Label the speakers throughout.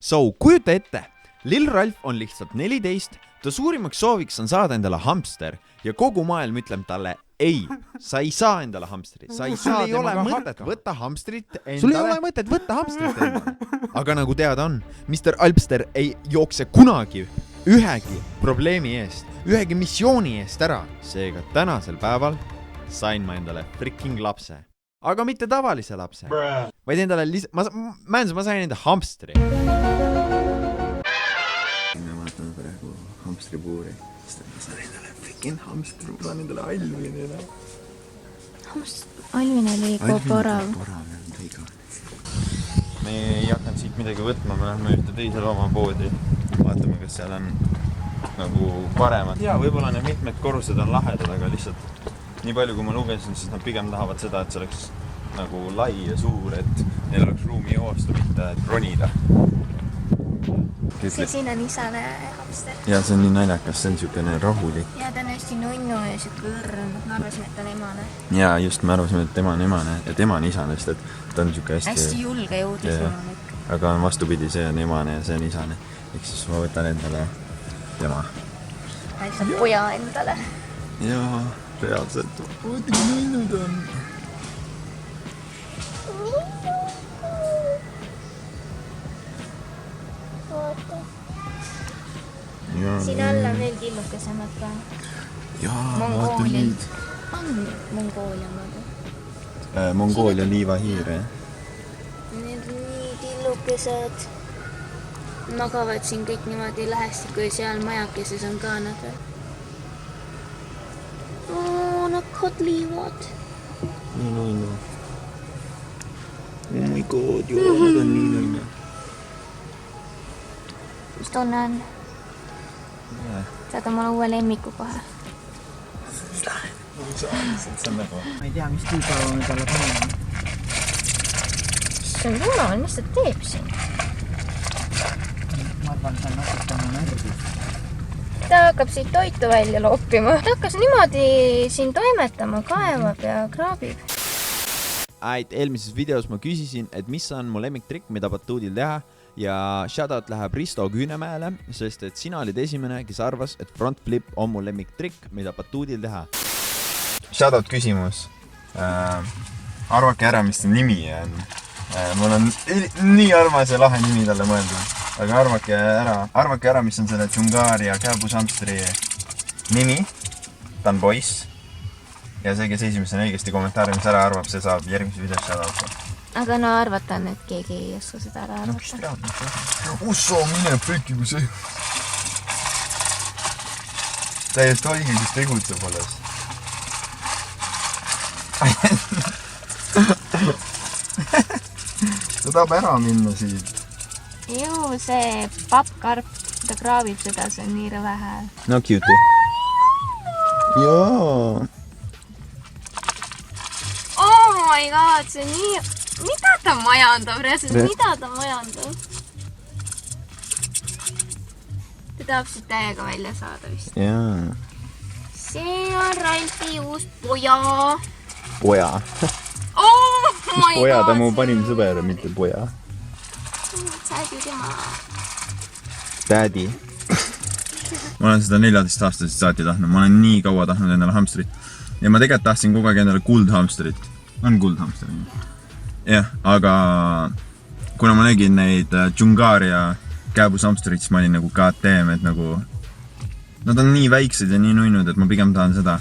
Speaker 1: So, kujuta ette, Lill Ralf on lihtsalt 14, ta suurimaks sooviks on saada endale hamster ja kogu maailm ütleb talle ei, sa ei saa endale hamstrit, sul ei ole mõtet võtta hamstrit endale. Aga nagu teada on, Mr. Alpster ei jookse kunagi ühegi probleemi eest, ühegi missiooni eest ära. Seega tänasel päeval sain ma endale freaking lapse. Aga mitte tavalise lapse, vaid endale ma sain enda hamstri. Me vaatame praegu hamstripuuri, sest ma sain endale freaking hamstri, ma saan endale Alvinile.
Speaker 2: Alvin oli koporav.
Speaker 1: Me ei hakanud siit midagi võtma, me lähme ühte teise loomapoodi. Vaatame, kas seal on nagu paremad. Ja võib-olla need mitmed korrused on lahedad, aga lihtsalt nii palju, kui ma lugesin, siis nad pigem tahavad seda, et see oleks nagu lai ja suur, et neil oleks ruumi joosta, mitte ronida.
Speaker 2: See siin on isane hamster.
Speaker 1: Ja see on nii naljakas, see on niisugune rahulik.
Speaker 2: Ja ta on hästi nunnu ja siuke õrn. Me arvasime, et ta on emane.
Speaker 1: Ja just, me arvasime, et tema on emane ja tema on isane, sest et ta on niisugune
Speaker 2: hästi julge ja uudismonik.
Speaker 1: Aga on vastupidi, see on emane ja see on isane. Ehk siis ma võtan endale tema.
Speaker 2: Ta lihtsalt poja endale.
Speaker 1: Jaa. Reaalselt. Ooti, kui nunnud on.
Speaker 2: Oota. Siin alla on veel killukesemad ka.
Speaker 1: Jaa, vaata nüüd.
Speaker 2: On Mongoolia moodi.
Speaker 1: Mongoolia liivahiir, jah?
Speaker 2: Need on nii killukesed. Magavad siin kõik niimoodi lähestikku ja seal majakeses on ka nad veel. Nad kodliivad.
Speaker 1: Nii nunnu. Oh my god, joo, nad on nii nunnu.
Speaker 2: Mis tunne on? Saad omale uue lemmiku kohe.
Speaker 3: Ma ei tea, mis tüüpäeva me talle paneme.
Speaker 2: See on jumal, mis ta teeb siin?
Speaker 3: Ma arvan, see on natukene närvis.
Speaker 2: Ta hakkab siit toitu välja loppima. Ta hakkas niimoodi siin toimetama, kaevab ja kraabib.
Speaker 1: Eelmises videos ma küsisin, et mis on mu lemmiktrikk, mida batuudil teha ja shoutout läheb Risto Küünemäele, sest et sina olid esimene, kes arvas, et front flip on mu lemmiktrikk, mida batuudil teha. Shoutout küsimus. Arvake ära, mis ta nimi on. Mul on nii armas ja lahe nimi talle mõeldud. Aga arvake ära, mis on selle Džungaaria kääbusamstri nimi. Ta on poiss. Ja see, kes esimesena õigesti kommentaari, mis ära arvab, see saab järgmises videos shoutouti.
Speaker 2: Aga no arvata on, et keegi ei oska seda ära arvata.
Speaker 1: No, kes teab? Usso, mine pekki, kui see. Täiesti õigeses tegutseb alles. Ta tahab ära minna siit.
Speaker 2: Ju, see pappkarp, ta kraabib seda, see on nii rõve hääl.
Speaker 1: No cute. Joo.
Speaker 2: Oh my god, see on nii... Mida ta majandab? Mida ta majandab? Ta tahab siit täiega välja saada vist.
Speaker 1: Jaa.
Speaker 2: See on Ralfi uus poja.
Speaker 1: Poja.
Speaker 2: Oh my god.
Speaker 1: Poja, ta mu parim sõber, mitte poja.
Speaker 2: Saad ju tema.
Speaker 1: Daddy. Ma olen seda 14-aastasest saati tahtnud. Ma olen nii kaua tahtnud endale hamstrit. Ja ma tegelikult tahtsin kogu aeg endale kuldhamstrit. On kuldhamstrit. Jah, aga kuna ma nägin neid Džungaaria kääbusamstrit, siis ma olin nagu KTM, et nagu nad on nii väiksed ja nii nunnud, et ma pigem tahan seda.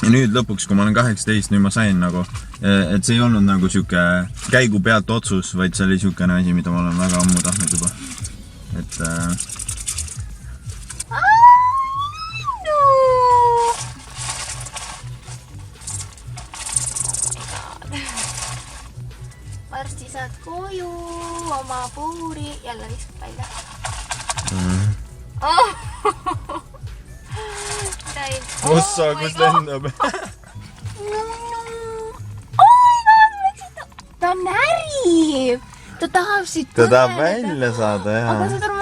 Speaker 1: Ja nüüd lõpuks, kui ma olen 18, nüüd ma sain nagu, et see ei olnud nagu siuke käigu pealt otsus, vaid see oli siukene asi, mida ma olen väga ammu tahtnud juba. Et
Speaker 2: varsti saad koju oma puuri, jälle viskab välja.
Speaker 1: Ossa, kus lendab?
Speaker 2: Oh my god, ta närib! Ta tahab siit
Speaker 1: ta tahab välja saada, jah.
Speaker 2: Aga saad aru,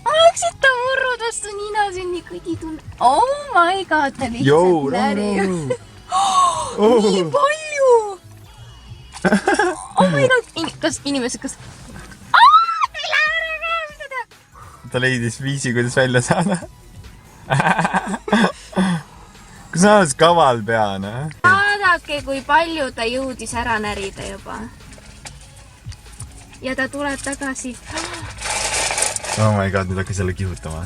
Speaker 2: läksid ta murrud vastu nina siin nii kõdi tunne. Oh my god, ta lihtsalt närib. Nii palju! Oh my god, kas inimesed, kas... Teil
Speaker 1: ta leidis viisi, kuidas välja saada. Kus on alles kaval peana?
Speaker 2: Vaadake, kui palju ta jõudis ära närida juba. Ja ta tuleb tagasi.
Speaker 1: Oh my god, nüüd hakkas jälle kihutama.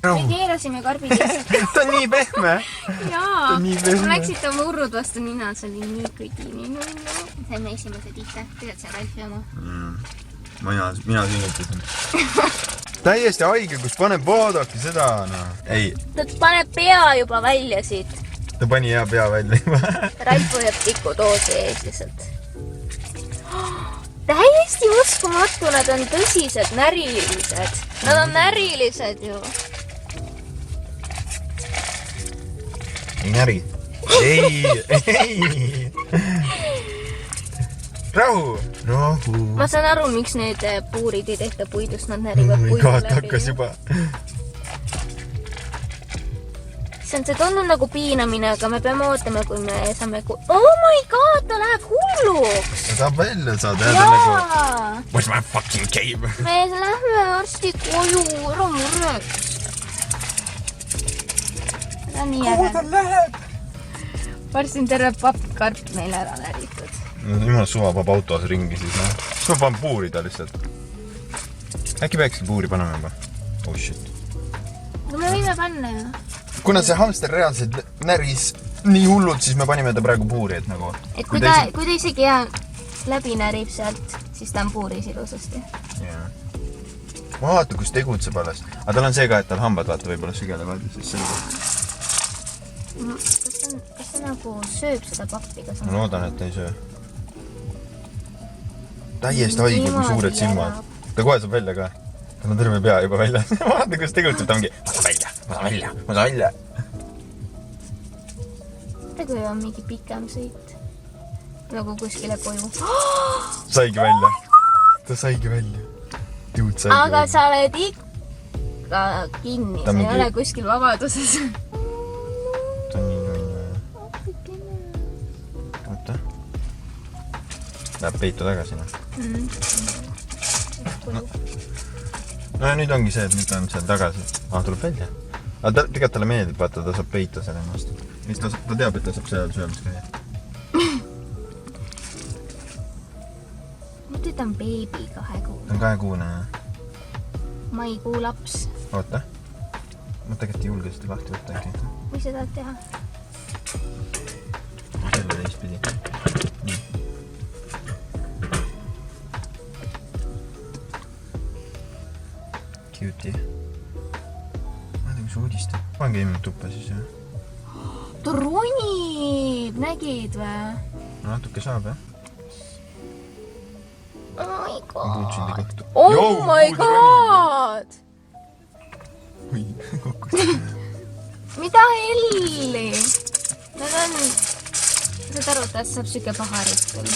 Speaker 2: Me keerasime karbi lihtsalt.
Speaker 1: Ta on nii pehme.
Speaker 2: Jaa,
Speaker 1: nii pehme.
Speaker 2: läksid ta murrud vastu nina, see oli nii kõdini. Saime esimese tihte. Tead see Ralfi oma?
Speaker 1: Mina sünnitasin. Täiesti haige, kus paneb vaadake seda, no. Ei.
Speaker 2: Ta paneb pea juba välja siit.
Speaker 1: Ta pani hea pea välja juba.
Speaker 2: Ralf hoiab tikku doosi ees lihtsalt. Täiesti uskumatu, nad on tõsised närilised. Nad on närilised ju.
Speaker 1: Ei näri. Ei. Rahu.
Speaker 2: Ma saan aru, miks need puurid ei tehta puidust, nad närivad puidu
Speaker 1: God,
Speaker 2: läbi.
Speaker 1: hakkas juba.
Speaker 2: See tundub nagu piinamine, aga me peame ootama, kui me saame... Oh my god, ta läheb hulluks!
Speaker 1: Ta saab välja saada.
Speaker 2: Jaa!
Speaker 1: Where's my fucking cave?
Speaker 2: Me lähme arsti koju, ära murreks. Ta on nii äge.
Speaker 1: Kuhu ta läheb?
Speaker 2: Varsti on terve pappkarp meil ära näritud.
Speaker 1: Jumal suva pab autos ringi siis, noh. Siis ma panen puuri ta lihtsalt. Äkki peakski puuri panema juba? Oh shit.
Speaker 2: No me võime panna ju.
Speaker 1: Kuna see hamster reaalselt näris nii hullult, siis me panime ta praegu puuri, et nagu...
Speaker 2: Et kui ta isegi hea läbi närib sealt, siis ta on puuris ilusasti.
Speaker 1: Jaa. Vaata, kus tegutseb alles. Aga tal on see ka, et tal hambad vaata võib-olla sügelevad, siis selle
Speaker 2: Kas ta nagu sööb seda pappi ka sama?
Speaker 1: ma loodan, et ta ei söö. Täiesti haige, kui suured silmad. Ta kohe saab välja ka. Ta on terve pea juba välja. Vaata, kus tegutseb, ta ongi... Ma saan välja.
Speaker 2: Praegu on mingi pikem sõit. Nagu kuskile koju.
Speaker 1: Saigi välja. Ta saigi välja. Dude saigi
Speaker 2: Aga
Speaker 1: välja.
Speaker 2: sa oled ikka kinni, sa ei ole kuskil vabaduses.
Speaker 1: Ta on nii nunnu. Oota. Läheb peitu tagasi, No ja nüüd ongi see, et nüüd ta on seal tagasi. Tuleb välja. Aga tegelikult talle meeldib, vaata, ta saab peita seal ennast. Mis ta teab, et ta saab seal söömas käia.
Speaker 2: Nüüd ta on beebi 2 kuu.
Speaker 1: Ta on 2 kuune, jah.
Speaker 2: Maikuu laps.
Speaker 1: Oota. Ma tegelikult ei julge seda lahti võtta äkki.
Speaker 2: Mis sa tahad teha?
Speaker 1: Selle teistpidi. Nii. Cutie. Vaata, kus uudistab. Pange imib tuppa siis, jah.
Speaker 2: Ta ronib, nägid või?
Speaker 1: Natuke saab, jah.
Speaker 2: Oh my god.
Speaker 1: Oh
Speaker 2: Oh my god! Mida helli? Nad on... Saad aru, et saab süke paharit küll.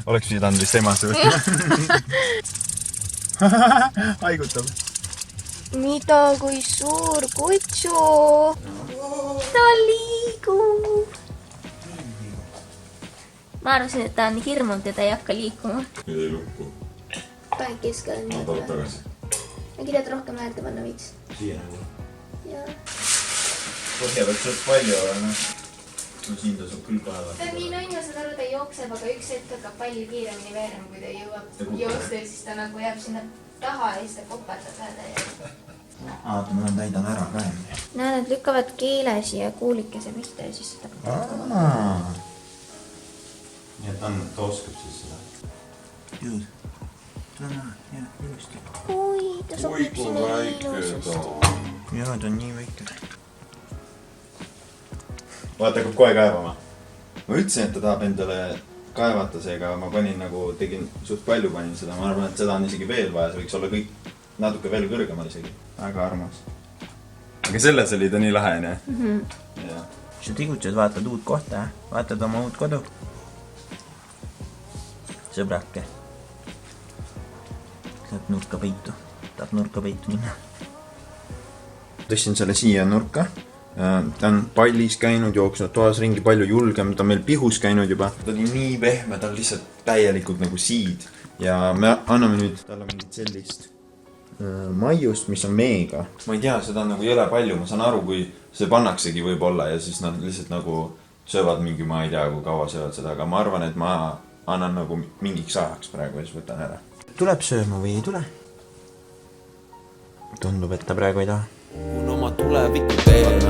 Speaker 1: Oleks pidanud vist emasse võtma. Haigutab.
Speaker 2: Mida kui suur kutsu? Ta liigub. Ma arvasin, et ta on hirmunud ja ta ei hakka liikuma.
Speaker 4: Nüüd ei lukku.
Speaker 2: Panen keskele nii.
Speaker 4: Tuleb tagasi.
Speaker 2: Äkki tead rohkem äärde panna võiks?
Speaker 4: Siia nagu.
Speaker 2: Jaa.
Speaker 1: Põhja võiks suht palju, aga noh. Siin ta saab küll päeva.
Speaker 2: Ta on nii nunnu, saad aru, ta jookseb, aga üks hetk hakkab palju kiiremini veerema, kui ta jõuab joosta ja siis ta nagu jääb sinna taha ja siis ta koperdab häda.
Speaker 1: Aata, ma täidan ära ka.
Speaker 2: Näe, nad lükkavad keele siia kuulikese pihta ja siis seda...
Speaker 1: Nii et ta oskab siis seda. Jõud. Ta on jah, ilusti.
Speaker 2: Oi, ta sobib sinna ilusasti.
Speaker 1: Jaa, ta on nii väike. Vaata, hakkab kohe kaevama. Ma ütlesin, et ta tahab endale kaevata seega, ma panin nagu, tegin suht palju panin seda. Ma arvan, et seda on isegi veel vaja, see võiks olla kõik natuke veel kõrgemal isegi. Väga armas. Aga selles oli ta nii lahe, ne? Jah. Sa tigutsed, vaatad uut kohta, vaatad oma uut kodu. Sõbrake. Saab nurka peitu. Tahab nurka peitu minna. Tõstin selle siia nurka. Ta on pallis käinud, jooksnud toas ringi palju julgem. Ta on meil pihus käinud juba. Ta oli nii pehme, ta on lihtsalt täielikult nagu siid. Ja me anname nüüd talle mingit sellist maiust, mis on meega. Ma ei tea, seda on nagu jõle palju, ma saan aru, kui see pannaksegi võib-olla ja siis nad lihtsalt nagu söövad mingi, ma ei tea, kui kaua söövad seda, aga ma arvan, et ma annan nagu mingiks ajaks praegu ja siis võtan ära. Tuleb sööma või ei tule? Tundub, et ta praegu ei taha. Kun oma tulevikku teed,